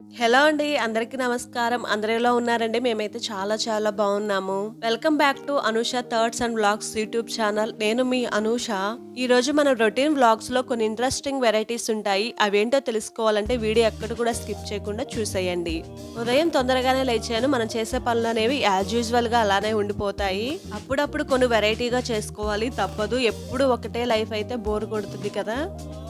Hello అండి. అందరికీ నమస్కారం. అందరూ ఎలా ఉన్నారండి? మేమైతే చాలా చాలా బాగున్నాము. Welcome back to Anusha thoughts and vlogs YouTube channel. నేను మీ అనూష. ఈరోజు మన రొటీన్ వ్లాగ్స్‌లో కొన్ని ఇంట్రెస్టింగ్ వెరైటీస్ ఉంటాయి. అవేంటో తెలుసుకోవాలంటే వీడియో ఎక్కడ కూడా స్కిప్ చేయకుండా చూసేయండి. ఉదయం తొందరగానే లేచాను. మనం చేసే పనులనేవి యాజ్ యూజువల్‌గా అలానే ఉండిపోతాయి. అప్పుడప్పుడు కొన్ని వెరైటీగా చేసుకోవాలి. తప్పదు. ఎప్పుడు ఒకటే లైఫ్ అయితే బోర్ కొడుతుంది కదా!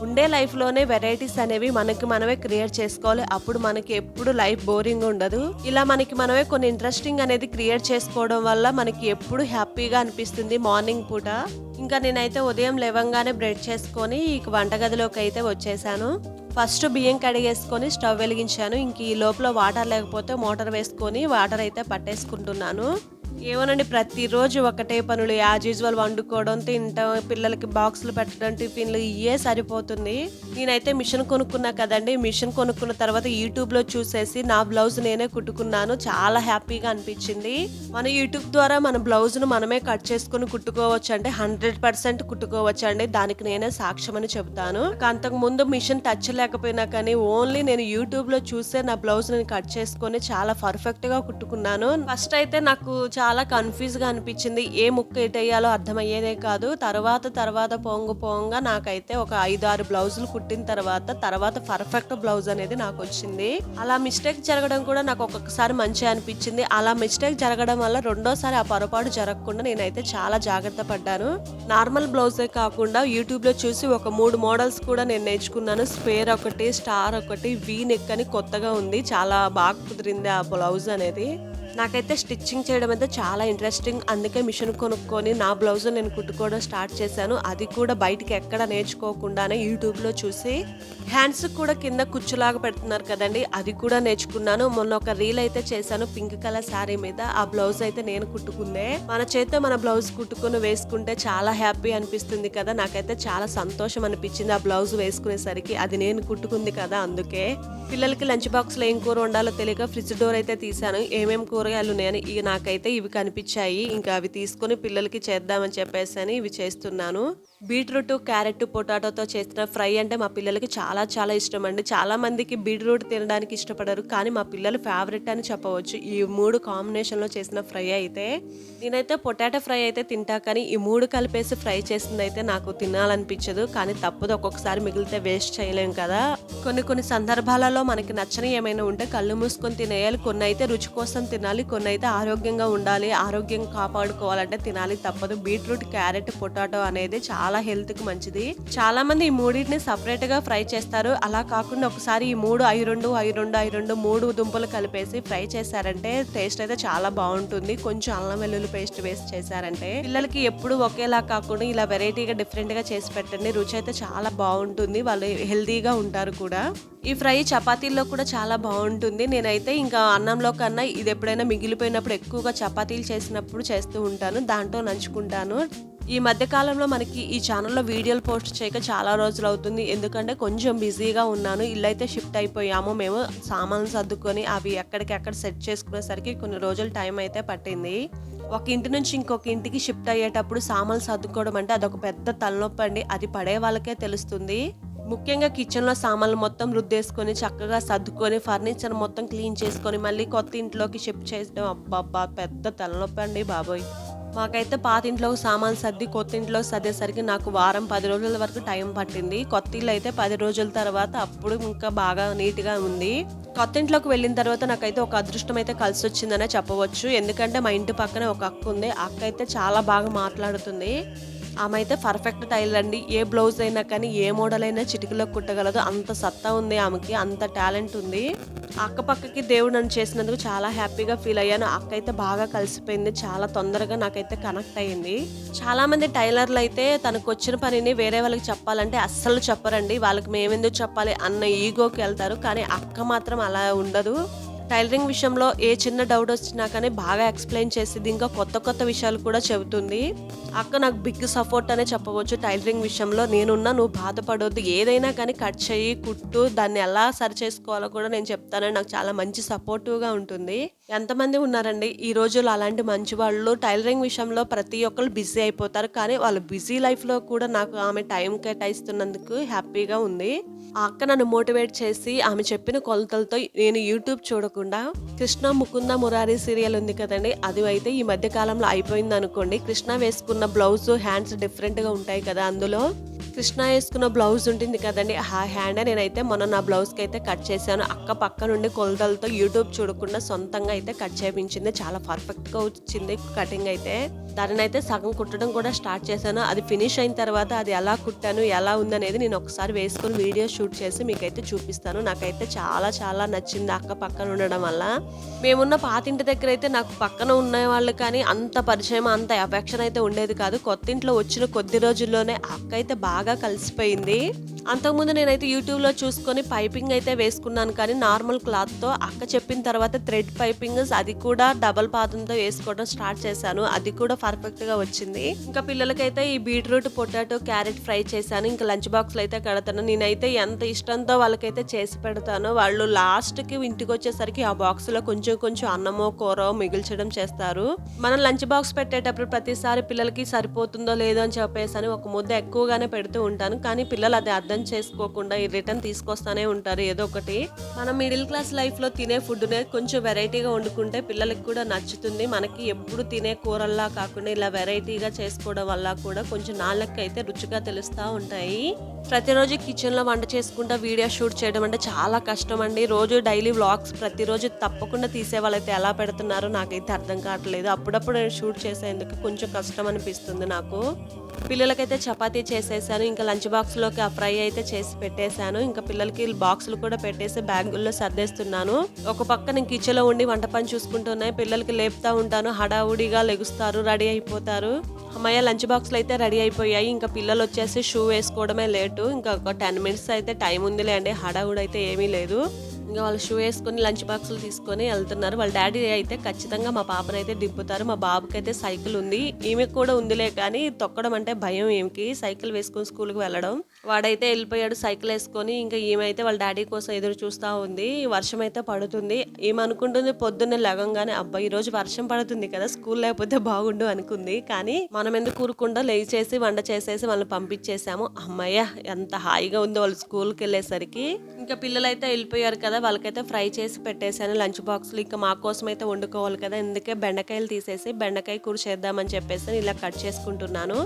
ఉండే లైఫ్‌లోనే వెరైటీస్ అనేవి మనకి మనమే క్రియేట్ చేసుకోవాలి. అప్పుడు మనకి ఎప్పుడు లైఫ్ బోరింగ్ ఉండదు. ఇలా మనకి మనమే కొన్ని ఇంట్రెస్టింగ్ అనేది క్రియేట్ చేసుకోవడం వల్ల మనకి ఎప్పుడు హ్యాపీగా అనిపిస్తుంది మార్నింగ్ పూట. ఇంకా నేనైతే ఉదయం లేవంగానే బ్రెడ్ చేసుకొని ఇక వంటగదిలోకి అయితే వచ్చేసాను. ఫస్ట్ బియ్యం కడిగేసుకొని స్టవ్ వెలిగించాను. ఇంక ఈ లోపల వాటర్ లేకపోతే మోటార్ వేసుకొని వాటర్ అయితే పట్టేసుకుంటున్నాను. ఏమోనండి, ప్రతిరోజు ఒకటే పనులు యాజ్ యూజువల్ వండుకోవడం, తినటం, పిల్లలకి బాక్సులు పెట్టడం, టిఫిన్లు ఇయే సరిపోతుంది. నేనైతే మిషన్ కొనుక్కున్నా కదండి. మిషన్ కొనుక్కున్న తర్వాత యూట్యూబ్లో చూసేసి నా బ్లౌజ్ నేనే కుట్టుకున్నాను. చాలా హ్యాపీగా అనిపించింది. మన యూట్యూబ్ ద్వారా మన బ్లౌజ్ను మనమే కట్ చేసుకుని కుట్టుకోవచ్చు అంటే 100% కుట్టుకోవచ్చు అండి. దానికి నేనే సాక్ష్యం అని చెబుతాను. అంతకు ముందు మిషన్ టచ్ లేకపోయినా కానీ ఓన్లీ నేను యూట్యూబ్లో చూసే నా బ్లౌజ్ నేను కట్ చేసుకొని చాలా పర్ఫెక్ట్గా కుట్టుకున్నాను. ఫస్ట్ అయితే నాకు చాలా కన్ఫ్యూజ్గా అనిపించింది. ఏ ముక్క ఎటేయాలో అర్థమయ్యేదే కాదు. తర్వాత పోంగా నాకైతే ఒక 5-6 బ్లౌజులు కుట్టిన తర్వాత పర్ఫెక్ట్ బ్లౌజ్ అనేది నాకు వచ్చింది. అలా మిస్టేక్ జరగడం కూడా నాకు ఒక్కొక్కసారి మంచిగా అనిపించింది. అలా మిస్టేక్ జరగడం వల్ల రెండోసారి ఆ పొరపాటు జరగకుండా నేనైతే చాలా జాగ్రత్త పడ్డాను. నార్మల్ బ్లౌజే కాకుండా యూట్యూబ్లో చూసి ఒక 3 మోడల్స్ కూడా నేను నేర్చుకున్నాను. స్క్వేర్ ఒకటి, స్టార్ ఒకటి, వీ నెక్ అని కొత్తగా ఉంది. చాలా బాగా కుదిరింది ఆ బ్లౌజ్ అనేది. నాకైతే స్టిచ్చింగ్ చేయడం అయితే చాలా ఇంట్రెస్టింగ్. అందుకే మిషన్ కొనుక్కొని నా బ్లౌజ్ నేను కుట్టుకోవడం స్టార్ట్ చేశాను. అది కూడా బయటికి ఎక్కడ నేర్చుకోకుండానే యూట్యూబ్లో చూసి. హ్యాండ్స్ కూడా కింద కుచ్చులాగా పెడుతున్నారు కదండి, అది కూడా నేర్చుకున్నాను. మొన్న ఒక రీల్ అయితే చేశాను పింక్ కలర్ శారీ మీద. ఆ బ్లౌజ్ అయితే నేను కుట్టుకుందే. మన చేత్తో మన బ్లౌజ్ కుట్టుకుని వేసుకుంటే చాలా హ్యాపీ అనిపిస్తుంది కదా. నాకైతే చాలా సంతోషం అనిపించింది ఆ బ్లౌజ్ వేసుకునేసరికి. అది నేను కుట్టుకుంది కదా, అందుకే. పిల్లలకి లంచ్ బాక్స్లో ఏం కూర వండాలో తెలియక ఫ్రిడ్జ్ డోర్ అయితే తీసాను. ఏమేం కూరగాయలు ఉన్నాయని ఇక నాకైతే ఇవి కనిపించాయి. ఇంకా అవి తీసుకొని పిల్లలకి చేద్దామని చెప్పేసి ఇవి చేస్తున్నాను. బీట్రూట్, క్యారెట్, పొటాటోతో చేసిన ఫ్రై అంటే మా పిల్లలకి చాలా చాలా ఇష్టం అండి. చాలా మందికి బీట్రూట్ తినడానికి ఇష్టపడరు, కానీ మా పిల్లలు ఫేవరెట్ అని చెప్పవచ్చు ఈ 3 కాంబినేషన్లో చేసిన ఫ్రై అయితే. నేనైతే పొటాటో ఫ్రై అయితే తింటా, కానీ ఈ 3 కలిపేసి ఫ్రై చేసింది అయితే నాకు తినాలనిపించదు. కానీ తప్పదు, ఒక్కొక్కసారి మిగిలితే వేస్ట్ చేయలేం కదా. కొన్ని సందర్భాలలో మనకి నచ్చని ఏమైనా ఉంటే కళ్ళు మూసుకొని తినేయాలి. కొన్ని అయితే రుచి కోసం తినాలి, కొన్ని అయితే ఆరోగ్యంగా ఉండాలి, ఆరోగ్యం కాపాడుకోవాలంటే తినాలి. తప్పదు. బీట్రూట్, క్యారెట్, పొటాటో అనేది చాలా హెల్త్ కి మంచిది. చాలా మంది ఈ మూడింటిని సపరేట్ గా ఫ్రై చేస్తారు. అలా కాకుండా ఒకసారి ఈ 3 దుంపలు కలిపేసి ఫ్రై చేశారంటే టేస్ట్ అయితే చాలా బాగుంటుంది. కొంచెం అల్లం వెల్లుల్లి పేస్ట్ వేసి చేశారంటే పిల్లలకి ఎప్పుడు ఒకేలా కాకుండా ఇలా వెరైటీగా డిఫరెంట్ గా చేసి పెట్టండి. రుచి అయితే చాలా బాగుంటుంది. వాళ్ళు హెల్తీగా ఉంటారు కూడా. ఈ ఫ్రై చపాతీల్లో కూడా చాలా బాగుంటుంది. నేనైతే ఇంకా అన్నంలో కన్నా ఇది ఎప్పుడైనా మిగిలిపోయినప్పుడు ఎక్కువగా చపాతీలు చేసినప్పుడు చేస్తూ ఉంటాను. దాంట్లో నంచుకుంటాను. ఈ మధ్య కాలంలో మనకి ఈ ఛానల్లో వీడియోలు పోస్ట్ చేయక చాలా రోజులు అవుతుంది. ఎందుకంటే కొంచెం బిజీగా ఉన్నాను. ఇల్లైతే షిఫ్ట్ అయిపోయాము మేము. సామాన్లు సర్దుకొని అవి ఎక్కడికెక్కడ సెట్ చేసుకునేసరికి కొన్ని రోజులు టైం అయితే పట్టింది. ఒక ఇంటి నుంచి ఇంకొక ఇంటికి షిఫ్ట్ అయ్యేటప్పుడు సామాన్లు సర్దుకోవడం అంటే అదొక పెద్ద తలనొప్పి అండి. అది పడే వాళ్ళకే తెలుస్తుంది. ముఖ్యంగా కిచెన్లో సామాన్లు మొత్తం రుద్దేసుకొని చక్కగా సర్దుకొని ఫర్నిచర్ మొత్తం క్లీన్ చేసుకొని మళ్ళీ కొత్త ఇంట్లోకి షిఫ్ట్ చేయడం అబ్బబ్బా పెద్ద తలనొప్పి అండి బాబోయ్. మాకైతే పాత ఇంట్లో సామాన్లు సర్ది కొత్త ఇంట్లో సర్దేసరికి నాకు వారం 10 రోజుల వరకు టైం పట్టింది. కొత్త ఇల్లు అయితే 10 రోజుల తర్వాత అప్పుడు ఇంకా బాగా నీట్గా ఉంది. కొత్త ఇంట్లోకి వెళ్ళిన తర్వాత నాకైతే ఒక అదృష్టం అయితే కలిసి వచ్చిందనే చెప్పవచ్చు. ఎందుకంటే మా ఇంటి పక్కనే ఒక అక్క ఉంది. ఆ అక్క అయితే చాలా బాగా మాట్లాడుతుంది. ఆమె అయితే పర్ఫెక్ట్ టైలర్ అండి. ఏ బ్లౌజ్ అయినా కానీ ఏ మోడల్ అయినా చిటికలో కుట్టగలదు. అంత సత్తా ఉంది ఆమెకి, అంత టాలెంట్ ఉంది. అక్క పక్కకి దేవుడు నన్ను చేసినందుకు చాలా హ్యాపీగా ఫీల్ అయ్యాను. అక్క అయితే బాగా కలిసిపోయింది. చాలా తొందరగా నాకైతే కనెక్ట్ అయ్యింది. చాలా మంది టైలర్లు అయితే తనకు వచ్చిన పనిని వేరే వాళ్ళకి చెప్పాలంటే అస్సలు చెప్పరండి. వాళ్ళకి మేమెందుకు చెప్పాలి అన్న ఈగోకి వెళ్తారు. కానీ అక్క మాత్రం అలా ఉండదు. టైలరింగ్ విషయంలో ఏ చిన్న డౌట్ వచ్చినా కానీ బాగా ఎక్స్ప్లెయిన్ చేసింది. ఇంకా కొత్త కొత్త విషయాలు కూడా చెబుతుంది. అక్క నాకు బిగ్ సపోర్ట్ అనే చెప్పవచ్చు టైలరింగ్ విషయంలో. నేనున్నా, నువ్వు బాధపడొద్దు, ఏదైనా కానీ కట్ చెయ్యి, కుట్టు, దాన్ని ఎలా సరి చేసుకోవాలో కూడా నేను చెప్తానని నాకు చాలా మంచి సపోర్టివ్గా ఉంటుంది. ఎంతమంది ఉన్నారండి ఈ రోజుల్లో అలాంటి మంచి వాళ్ళు. టైలరింగ్ విషయంలో ప్రతి ఒక్కరు బిజీ అయిపోతారు, కానీ వాళ్ళ బిజీ లైఫ్లో కూడా నాకు ఆమె టైం కేటాయిస్తున్నందుకు హ్యాపీగా ఉంది. ఆ అక్క నన్ను మోటివేట్ చేసి ఆమె చెప్పిన కొలతలతో నేను యూట్యూబ్ చూడకుండా కృష్ణ ముకుంద మురారి సీరియల్ ఉంది కదండి, అది అయితే ఈ మధ్య కాలంలో అయిపోయింది అనుకోండి. కృష్ణ వేసుకున్న బ్లౌజ్ హ్యాండ్స్ డిఫరెంట్గా ఉంటాయి కదా, అందులో కృష్ణ వేసుకున్న బ్లౌజ్ ఉంటుంది కదండి, ఆ హ్యాండ్ నేనైతే మొన్న నా బ్లౌజ్కి అయితే కట్ చేశాను. అక్క పక్క నుండి కొలతలతో యూట్యూబ్ చూడకుండా సొంతంగా అయితే కట్ చేయించింది. చాలా పర్ఫెక్ట్గా వచ్చింది కటింగ్ అయితే. దానిని అయితే సగం కుట్టడం కూడా స్టార్ట్ చేశాను. అది ఫినిష్ అయిన తర్వాత అది ఎలా కుట్టాను, ఎలా ఉందనేది నేను ఒకసారి వేసుకుని వీడియో షూట్ చేసి మీకైతే చూపిస్తాను. నాకైతే చాలా చాలా నచ్చింది అక్క పక్కన ఉండడం వల్ల. మేమున్న పాతింటి దగ్గర అయితే నాకు పక్కన ఉన్న వాళ్ళు కానీ అంత పరిచయం, అంత అఫెక్షన్ అయితే ఉండేది కాదు. కొత్త ఇంట్లో వచ్చిన కొద్ది రోజుల్లోనే అక్క అయితే బాగా కలిసిపోయింది. అంతకుముందు నేనైతే యూట్యూబ్లో చూసుకొని పైపింగ్ అయితే వేసుకున్నాను, కానీ నార్మల్ క్లాత్తో. అక్క చెప్పిన తర్వాత థ్రెడ్ పైపింగ్, అది కూడా డబల్ పాదంతో వేసుకోవడం స్టార్ట్ చేశాను. అది కూడా పర్ఫెక్ట్గా వచ్చింది. ఇంకా పిల్లలకైతే ఈ బీట్రూట్, పొటాటో, క్యారెట్ ఫ్రై చేశాను. ఇంకా లంచ్ బాక్స్లో అయితే కడతాను. నేనైతే ఎంత ఇష్టంతో వాళ్ళకైతే చేసి పెడతాను. వాళ్ళు లాస్ట్కి ఇంటికి వచ్చేసరికి ఆ బాక్స్లో కొంచెం కొంచెం అన్నమో కూర మిగిల్చడం చేస్తారు. మనం లంచ్ బాక్స్ పెట్టేటప్పుడు ప్రతిసారి పిల్లలకి సరిపోతుందో లేదో అని చెప్పేసి అని ఒక ముద్ద ఎక్కువగానే పెడుతూ ఉంటాను, కానీ పిల్లలు అది అర్థం చేసుకోకుండా ఈ రిటర్న్ తీసుకొస్తానే ఉంటారు ఏదో ఒకటి. మనం మిడిల్ క్లాస్ లైఫ్లో తినే ఫుడ్నే కొంచెం వెరైటీగా వండుకుంటే పిల్లలకి కూడా నచ్చుతుంది. మనకి ఎప్పుడు తినే కూరల్లా కాకుండా ఇలా వెరైటీగా చేసుకోవడం వల్ల కూడా కొంచెం నాళ్ళకి అయితే రుచిగా తెలుస్తూ ఉంటాయి. ప్రతిరోజు కిచెన్లో వంట చేసుకుంటా వీడియో షూట్ చేయడం అంటే చాలా కష్టం అండి. రోజు డైలీ వ్లాగ్స్ ప్రతిరోజు తప్పకుండా తీసే వాళ్ళైతే ఎలా పెడుతున్నారో నాకైతే అర్థం కావట్లేదు. అప్పుడప్పుడు నేను షూట్ చేసేందుకు కొంచెం కష్టం అనిపిస్తుంది నాకు. పిల్లలకైతే చపాతీ చేసేసాను. ఇంకా లంచ్ బాక్స్లోకి ఆ ఫ్రై అయితే చేసి పెట్టేశాను. ఇంకా పిల్లలకి బాక్సులు కూడా పెట్టేసి బ్యాగుల్లో సర్దేస్తున్నాను. ఒక పక్క నేను కిచెన్లో ఉండి వంట పని చూసుకుంటున్నాయి. పిల్లలకి లేపుతా ఉంటాను, హడావుడిగా లెగుస్తారు, రెడీ అయిపోతారు. అమ్మయ్య లంచ్ బాక్స్లు అయితే రెడీ అయిపోయాయి. ఇంకా పిల్లలు వచ్చేసి షూ వేసుకోవడమే లేటు. ఇంకా ఒక 10 minutes అయితే టైం ఉందిలే అండి, హడావుడి అయితే ఏమీ లేదు. ఇంకా వాళ్ళు షూ వేసుకొని లంచ్ బాక్సులు తీసుకొని వెళ్తున్నారు. వాళ్ళ డాడీ అయితే ఖచ్చితంగా మా పాపనైతే దింపుతారు. మా బాబుకి అయితే సైకిల్ ఉంది, ఈమెకు కూడా ఉందిలే, కానీ తొక్కడం అంటే భయం ఈమెకి. సైకిల్ వేసుకొని స్కూల్కి వెళ్ళడం. వాడైతే వెళ్ళిపోయాడు సైకిల్ వేసుకొని. ఇంకా ఈమె అయితే వాళ్ళ డాడీ కోసం ఎదురు చూస్తూ ఉంది. వర్షం అయితే పడుతుంది. ఈమె అనుకుంటుంది పొద్దున్నే లెగంగానే అబ్బాయి ఈ రోజు వర్షం పడుతుంది కదా, స్కూల్ లేకపోతే బాగుండు అనుకుంది. కానీ మనం ఎందుకు కూరకుండా లేచేసి వంట చేసేసి వాళ్ళని పంపించేసాము. అమ్మయ్య ఎంత హాయిగా ఉందో వాళ్ళు స్కూల్కి వెళ్ళేసరికి. ఇంకా పిల్లలైతే వెళ్ళిపోయారు కదా, వాళ్ళకైతే ఫ్రై చేసి పెట్టేశాను లంచ్ బాక్స్లో. ఇంకా మా కోసం అయితే వండుకోవాలి కదా, అందుకే బెండకాయలు తీసేసి బెండకాయ కూర చేద్దామని చెప్పేసి ఇలా కట్ చేసుకుంటున్నాను.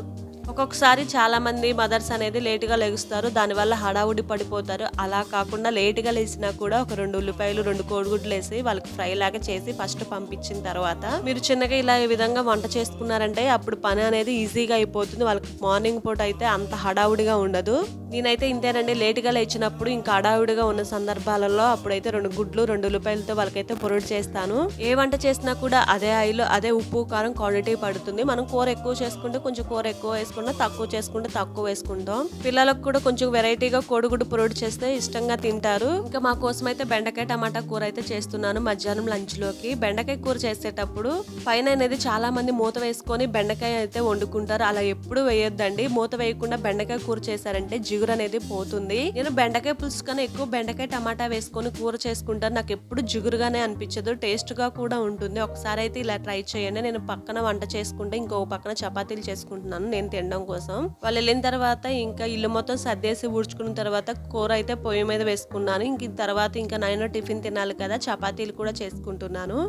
ఒక్కొక్కసారి చాలా మంది మదర్స్ అనేది లేటుగా లెగుస్తారు, దానివల్ల హడావుడి పడిపోతారు. అలా కాకుండా లేటుగా లేచినా కూడా ఒక 2 ఉల్లిపాయలు 2 కోడిగుడ్లు వేసి వాళ్ళకి ఫ్రై లాగా చేసి ఫస్ట్ పంపించిన తర్వాత మీరు చిన్నగా ఇలా ఈ విధంగా వంట చేసుకున్నారంటే అప్పుడు పని అనేది ఈజీగా అయిపోతుంది. వాళ్ళకి మార్నింగ్ పూట అయితే అంత హడావుడిగా ఉండదు. నేనైతే ఇంతేనండి, లేటుగా లేచినప్పుడు ఇంకా హడావుడిగా ఉన్న సందర్భాలలో అప్పుడైతే 2 గుడ్లు 2 ఉల్లిపాయలతో వాళ్ళకైతే పొరుడు చేస్తాను. ఏ వంట చేసినా కూడా అదే ఆయిల్ అదే ఉప్పు కారం క్వాంటిటీ పడుతుంది. మనం కూర ఎక్కువ చేసుకుంటే కొంచెం కూర ఎక్కువ వేసుకుంటే, తక్కువ చేసుకుంటే తక్కువ వేసుకుంటాం. పిల్లలకు కూడా కొంచెం వెరైటీగా కోడిగుడ్డు పొరుడు చేస్తే ఇష్టంగా తింటారు. ఇంకా మా కోసం అయితే బెండకాయ టమాటా కూర అయితే చేస్తున్నాను మధ్యాహ్నం లంచ్ లోకి. బెండకాయ కూర చేసేటప్పుడు పైన అనేది చాలా మంది మూత వేసుకొని బెండకాయ అయితే వండుకుంటారు. అలా ఎప్పుడు వేయొద్దండి. మూత వేయకుండా బెండకాయ కూర చేశారంటే జిగురు అనేది పోతుంది. నేను బెండకాయ పులుసు కన్నా ఎక్కువ బెండకాయ టమాటా వేసుకొని కూర చేసుకుంటాను. నాకు ఎప్పుడు జిగురుగానే అనిపించదు, టేస్ట్ గా కూడా ఉంటుంది. ఒకసారి అయితే ఇలా ట్రై చేయండి. నేను పక్కన వంట చేసుకుంటే ఇంకో పక్కన చపాతీలు చేసుకుంటున్నాను నేను తినడం కోసం. వాళ్ళు వెళ్ళిన తర్వాత ఇంకా ఇల్లు మొత్తం సర్దేసి ఊడ్చుకున్న తర్వాత కూర అయితే పొయ్యి మీద వేసుకున్నాను. ఇంక తర్వాత ఇంకా నేను టిఫిన్ తినాలి కదా, చపాతీలు కూడా చేసుకుంటున్నాను.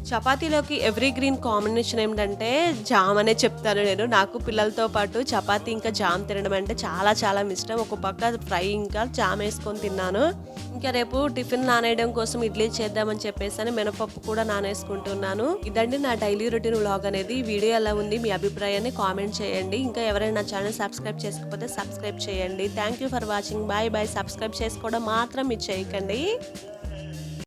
చపాతీలోకి ఎవ్రీ గ్రీన్ కాంబినేషన్ ఏంటంటే జామ్ అనే చెప్తాను నేను. నాకు పిల్లలతో పాటు చపాతీ ఇంకా జామ్ తినడం అంటే చాలా చాలా ఇష్టం. ఒక పక్క ఫ్రై ఇంకా జామ్ వేసుకొని తిన్నాను. ఇంకా రేపు టిఫిన్ నానేయడం కోసం ఇడ్లీ చేద్దామని చెప్పేసి మినపప్పు కూడా నానేసుకుంటున్నాను. ఇదండి నా డైలీ రొటీన్ వ్లాగ్ అనేది. వీడియో ఎలా ఉంది మీ అభిప్రాయాన్ని కామెంట్ చేయండి. ఇంకా ఎవరైనా నా ఛానల్ సబ్స్క్రైబ్ చేసుకోకపోతే సబ్స్క్రైబ్ చేయండి. Thank you for watching. Bye bye. Subscribe చేసుకోవడం మాత్రం మీరు చేయకండి.